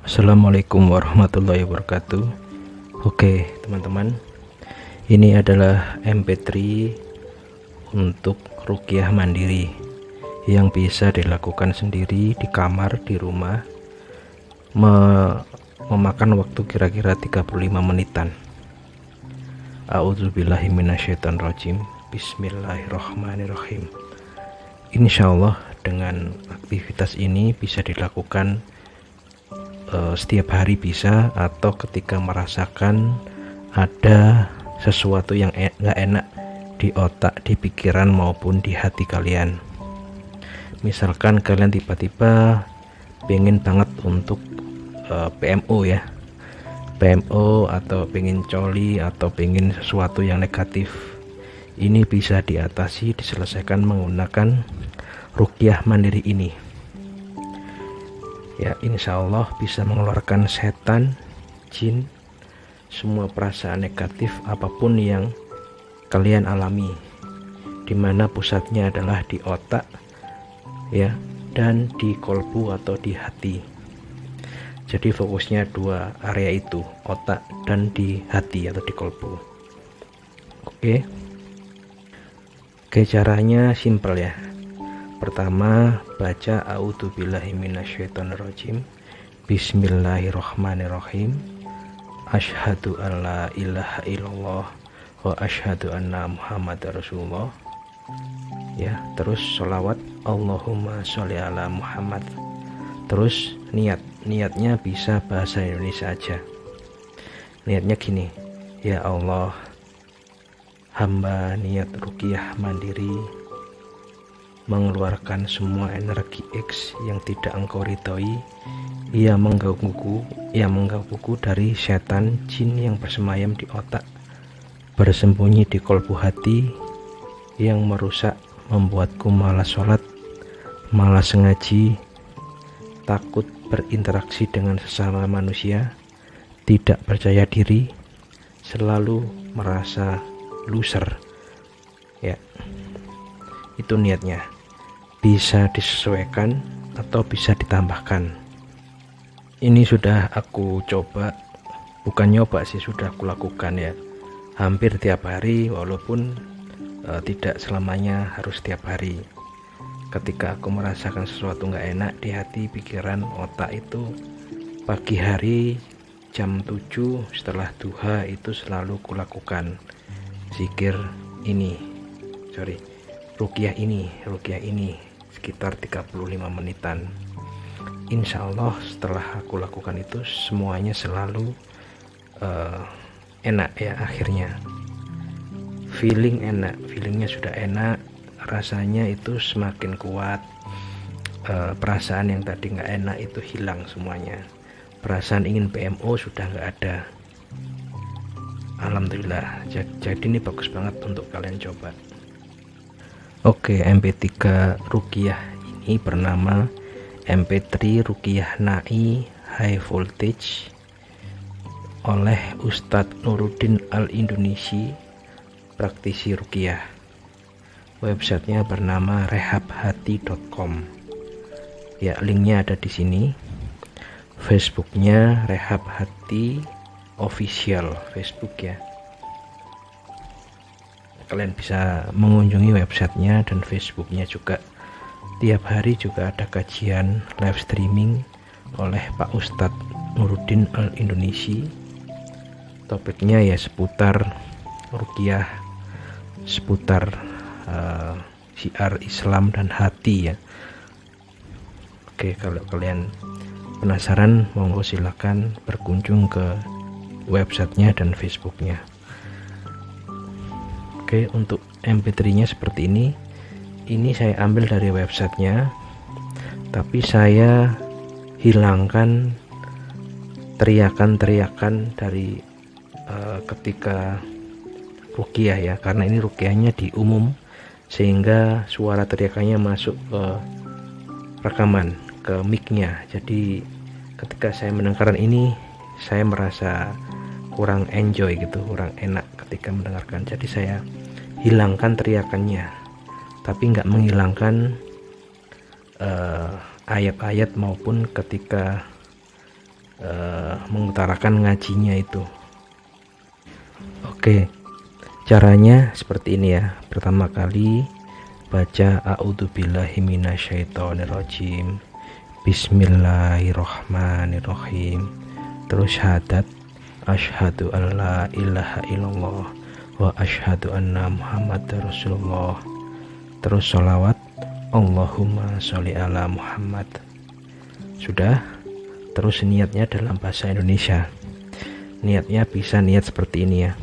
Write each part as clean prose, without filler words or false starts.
Assalamualaikum warahmatullahi wabarakatuh. Oke teman-teman, ini adalah MP3 untuk ruqyah mandiri yang bisa dilakukan sendiri di kamar, di rumah, memakan waktu kira-kira 35 menitan. A'udzubillahi minasyaitonirrajim. Bismillahirrahmanirrahim. Insyaallah dengan aktivitas ini bisa dilakukan setiap hari bisa, atau ketika merasakan ada sesuatu yang nggak enak di otak, di pikiran maupun di hati kalian. Misalkan kalian tiba-tiba pengen banget untuk PMO ya, PMO, atau pengen coli, atau pengen sesuatu yang negatif, ini bisa diatasi, diselesaikan menggunakan ruqyah mandiri ini ya. Insya Allah bisa mengeluarkan setan, jin, semua perasaan negatif apapun yang kalian alami, dimana pusatnya adalah di otak ya, dan di kolbu atau di hati. Jadi fokusnya dua area itu, otak dan di hati atau di kolbu. Oke, caranya simple ya. Pertama, baca a'udzubillahi minasyaitonirrajim. Bismillahirrahmanirrahim. Asyhadu alla ilaha illallah wa asyhadu anna muhammadar rasulullah. Ya, terus sholawat Allahumma sholli ala Muhammad. Terus niatnya bisa bahasa Indonesia aja. Niatnya gini, ya Allah, hamba niat ruqyah mandiri mengeluarkan semua energi X yang tidak engkau ridhoi, ia menggangguku dari setan, jin yang bersemayam di otak, bersembunyi di kolbu hati, yang merusak, membuatku malas sholat, malas ngaji, takut berinteraksi dengan sesama manusia, tidak percaya diri, selalu merasa loser ya. Itu niatnya. Bisa disesuaikan atau bisa ditambahkan. Ini sudah aku coba, bukan nyoba sih, sudah aku lakukan ya, hampir tiap hari, walaupun tidak selamanya harus tiap hari. Ketika aku merasakan sesuatu nggak enak di hati, pikiran, otak, itu pagi hari jam 7 setelah duha itu selalu kulakukan zikir ini, ruqyah ini sekitar 35 menitan. Insya Allah setelah aku lakukan itu semuanya selalu enak ya. Akhirnya feelingnya sudah enak, rasanya itu semakin kuat, perasaan yang tadi nggak enak itu hilang semuanya, perasaan ingin PMO sudah nggak ada. Alhamdulillah. Jadi ini bagus banget untuk kalian coba. Oke, MP3 ruqyah ini bernama MP3 Ruqyah Na'i High Voltage oleh Ustadz Nuruddin Al-Indonesi, praktisi ruqyah. Websitenya bernama rehabhati.com. Ya, linknya ada di sini. Facebooknya Rehab Hati Official Facebook ya. Kalian bisa mengunjungi websitenya dan Facebooknya juga. Tiap hari juga ada kajian live streaming oleh Pak Ustadz Nuruddin Al-Indonesi. Topiknya ya seputar ruqyah, seputar syiar Islam dan hati ya. Oke, kalau kalian penasaran, monggo silakan berkunjung ke websitenya dan Facebooknya. Oke, untuk MP3 nya seperti ini saya ambil dari websitenya, tapi saya hilangkan teriakan-teriakan dari ketika ruqyah ya, karena ini ruqyahnya di umum, sehingga suara teriakannya masuk ke rekaman, ke mic-nya. Jadi ketika saya mendengarkan ini, saya merasa kurang enjoy gitu, kurang enak ketika mendengarkan. Jadi saya hilangkan teriakannya, tapi nggak menghilangkan ayat-ayat maupun ketika mengutarakan ngajinya itu. Oke, caranya seperti ini ya. Pertama kali baca a'udzubillahi minasyaitonirrajim, bismillahirrohmanirrohim, terus syahadat asyhadu an la ilaha illallah wa asyhadu anna muhammad rasulullah, terus sholawat Allahumma sholli ala Muhammad. Sudah. Terus niatnya dalam bahasa Indonesia. Niatnya bisa niat seperti ini ya.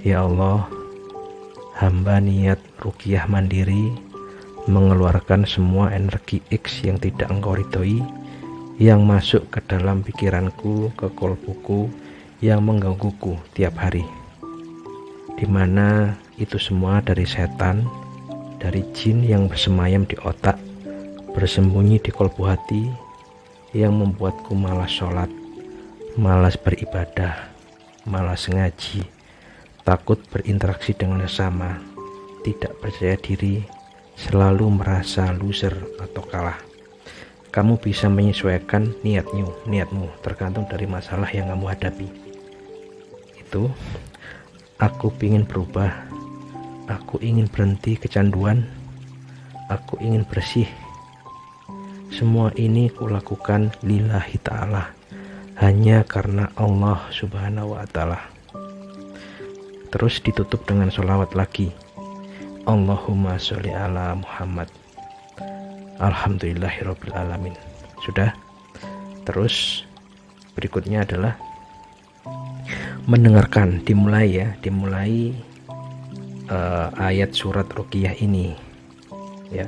Ya Allah, hamba niat ruqyah mandiri mengeluarkan semua energi X yang tidak Engkau ridhoi, yang masuk ke dalam pikiranku, ke kolbuku, yang menggangguku tiap hari, dimana itu semua dari setan, dari jin yang bersemayam di otak, bersembunyi di kolbu hati, yang membuatku malas sholat, malas beribadah, malas ngaji, takut berinteraksi dengan sesama, tidak percaya diri, selalu merasa loser atau kalah. Kamu bisa menyesuaikan niatmu tergantung dari masalah yang kamu hadapi. Itu, aku ingin berubah, aku ingin berhenti kecanduan, aku ingin bersih. Semua ini kulakukan lillahi ta'ala, hanya karena Allah subhanahu wa ta'ala. Terus ditutup dengan sholawat lagi, Allahumma sholli ala Muhammad, alhamdulillahirabbil alamin. Sudah. Terus berikutnya adalah mendengarkan, dimulai ayat surat ruqyah ini ya,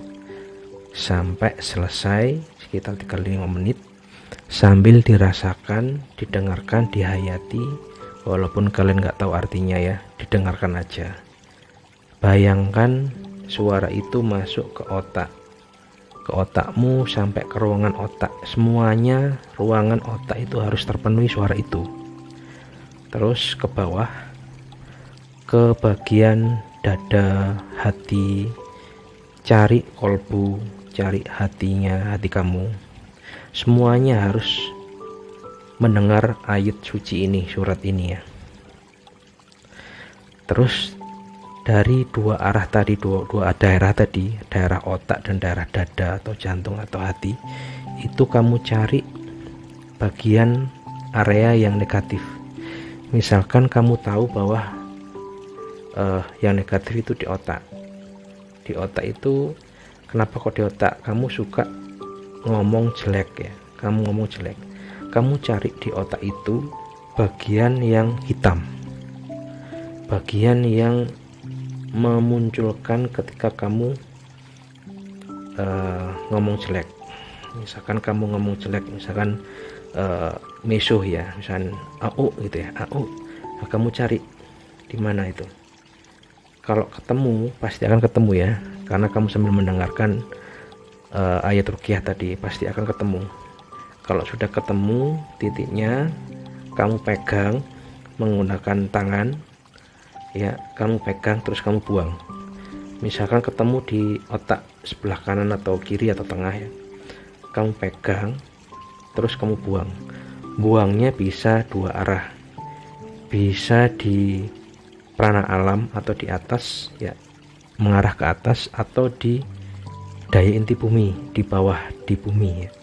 sampai selesai sekitar 35 menit, sambil dirasakan, didengarkan, dihayati. Walaupun kalian nggak tahu artinya ya, didengarkan aja. Bayangkan suara itu masuk ke otakmu sampai ke ruangan otak. Semuanya ruangan otak itu harus terpenuhi suara itu. Terus ke bawah, ke bagian dada, hati, cari kolbu, cari hatinya, hati kamu. Semuanya harus mendengar ayat suci ini, surat ini ya. Terus dari dua arah tadi, dua daerah tadi, daerah otak dan daerah dada atau jantung atau hati, itu kamu cari bagian area yang negatif. Misalkan kamu tahu bahwa yang negatif itu di otak. Di otak itu, kenapa kok di otak? Kamu suka ngomong jelek ya, kamu ngomong jelek. Kamu cari di otak itu bagian yang hitam, bagian yang memunculkan ketika kamu ngomong jelek. Misalkan kamu ngomong jelek, misalkan mesuh ya, misalkan au gitu ya, au. Nah, kamu cari di mana itu. Kalau ketemu, pasti akan ketemu ya, karena kamu sambil mendengarkan ayat ruqyah tadi, pasti akan ketemu. Kalau sudah ketemu titiknya, kamu pegang menggunakan tangan ya, kamu pegang terus kamu buang. Misalkan ketemu di otak sebelah kanan atau kiri atau tengah ya, kamu pegang terus kamu buang. Buangnya bisa dua arah, bisa di prana alam atau di atas ya, mengarah ke atas, atau di daya inti bumi, di bawah di bumi ya.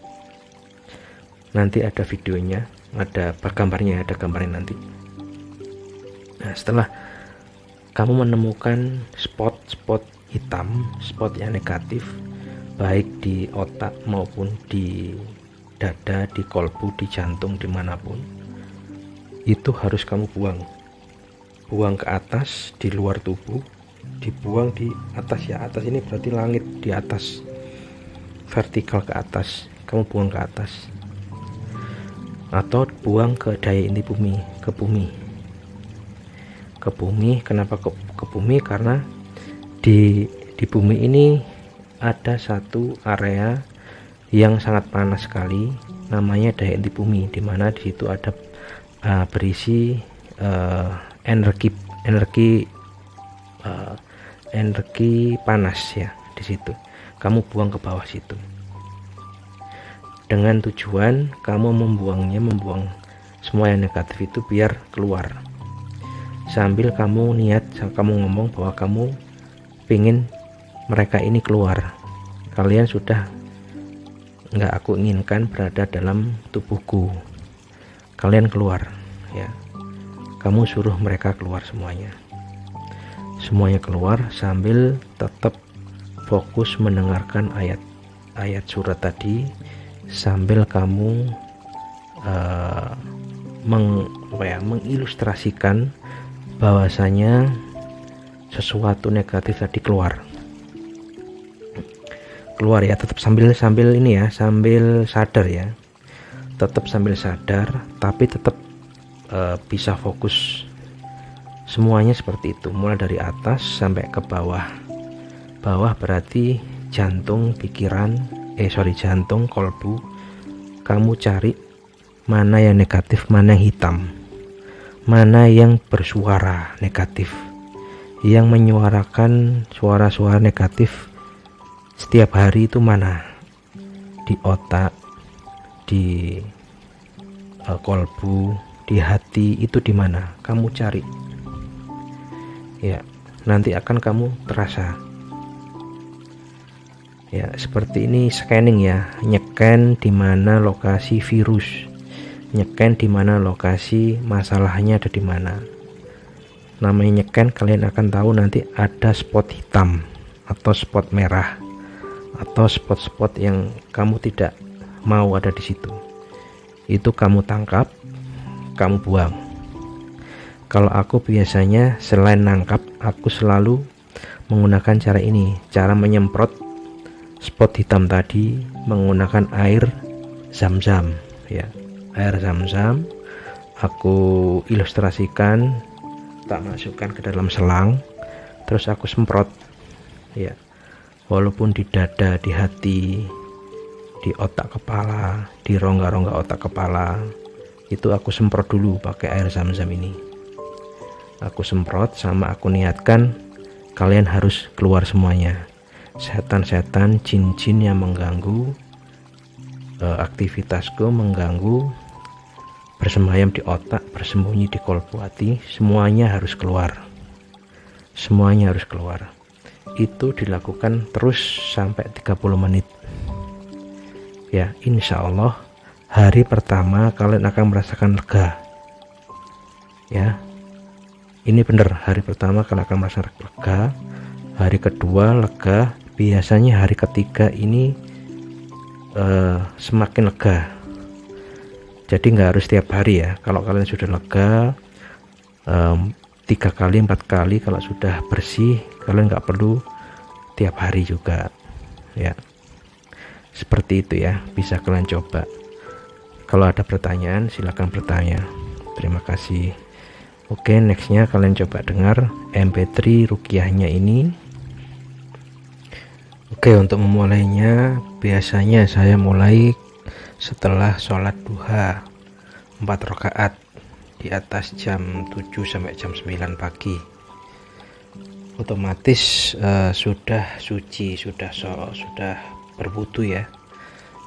Nanti ada videonya, ada gambarnya, ada gambarnya nanti. Nah, setelah kamu menemukan spot-spot hitam, spot yang negatif, baik di otak maupun di dada, di kolbu, di jantung, dimanapun, itu harus kamu buang. Buang ke atas, di luar tubuh, dibuang di atas ya. Atas ini berarti langit, di atas, vertikal ke atas, kamu buang ke atas. Atau buang ke daya inti bumi, ke bumi. Ke bumi, kenapa ke bumi? Karena di bumi ini ada satu area yang sangat panas sekali, namanya daya inti bumi, dimana di situ ada berisi energi panas ya. Di situ kamu buang ke bawah situ. dengan tujuan kamu membuang semua yang negatif itu biar keluar, sambil kamu ngomong bahwa kamu pengen mereka ini keluar. Kalian sudah nggak aku inginkan berada dalam tubuhku, kalian keluar ya. Kamu suruh mereka keluar semuanya keluar, sambil tetap fokus mendengarkan ayat surat tadi, sambil kamu mengilustrasikan bahwasanya sesuatu negatif tadi keluar ya. Tetap sambil ini ya, sambil sadar ya, tetap sambil sadar, tapi tetap bisa fokus semuanya seperti itu, mulai dari atas sampai ke bawah. Bawah berarti jantung, jantung, kolbu. Kamu cari mana yang negatif, mana yang hitam, mana yang bersuara negatif, yang menyuarakan suara-suara negatif setiap hari itu mana, di otak, di kolbu, di hati, itu di mana kamu cari ya. Nanti akan kamu terasa ya, seperti ini scanning ya, nyeken di mana lokasi virus, nyeken di mana lokasi masalahnya ada di mana. Namanya nyeken, kalian akan tahu nanti ada spot hitam atau spot merah atau spot-spot yang kamu tidak mau ada di situ. Itu kamu tangkap, kamu buang. Kalau aku biasanya selain nangkap, aku selalu menggunakan cara ini, cara menyemprot spot hitam tadi menggunakan air zam-zam ya. Air zam-zam aku ilustrasikan, tak masukkan ke dalam selang, terus aku semprot ya. Walaupun di dada, di hati, di otak kepala, di rongga-rongga otak kepala, itu aku semprot dulu pakai air zam-zam ini. Aku semprot, sama aku niatkan kalian harus keluar semuanya. Setan-setan, jin-jin yang mengganggu aktivitasku, mengganggu, bersemayam di otak, bersembunyi di kolbu hati, semuanya harus keluar. Semuanya harus keluar. Itu dilakukan terus sampai 30 menit ya. Insya Allah hari pertama kalian akan merasakan lega ya. Ini benar, hari pertama kalian akan merasakan lega, hari kedua lega, biasanya hari ketiga ini semakin lega. Jadi nggak harus tiap hari ya. Kalau kalian sudah lega 3 kali 4 kali, kalau sudah bersih, kalian nggak perlu tiap hari juga ya. Seperti itu ya, bisa kalian coba. Kalau ada pertanyaan silahkan bertanya. Terima kasih. Oke, nextnya kalian coba dengar MP3 ruqyahnya ini. Oke, untuk memulainya biasanya saya mulai setelah sholat duha 4 rakaat di atas jam 7 sampai jam 9 pagi. Otomatis sudah suci, sudah berwudu ya.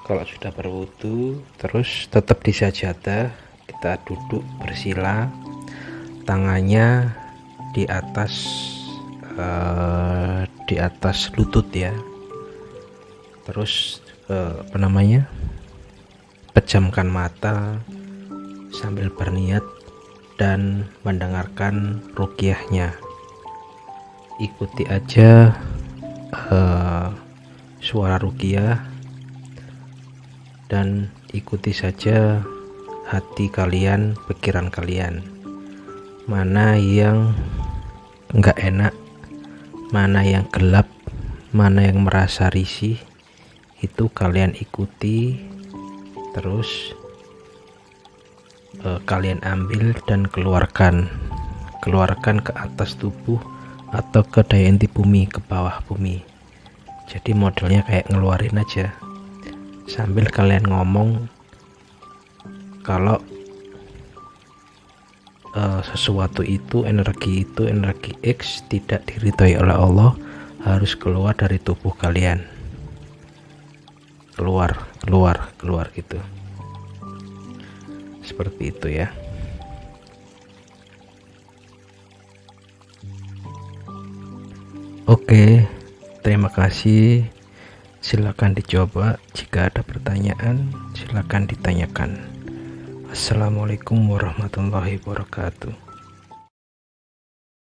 Kalau sudah berwudu, terus tetap di sajadah, kita duduk bersila, tangannya di atas lutut ya. Terus pejamkan mata sambil berniat dan mendengarkan ruqyahnya. Ikuti aja suara ruqyah dan ikuti saja hati kalian, pikiran kalian. Mana yang enggak enak, mana yang gelap, mana yang merasa risih, itu kalian ikuti terus. Kalian ambil dan keluarkan ke atas tubuh atau ke daya inti bumi, ke bawah bumi. Jadi modelnya kayak ngeluarin aja sambil kalian ngomong kalau sesuatu itu, energi X tidak diridhoi oleh Allah, harus keluar dari tubuh kalian, keluar keluar gitu, seperti itu ya. Oke, terima kasih. Silakan dicoba. Jika ada pertanyaan, silakan ditanyakan. Assalamualaikum warahmatullahi wabarakatuh.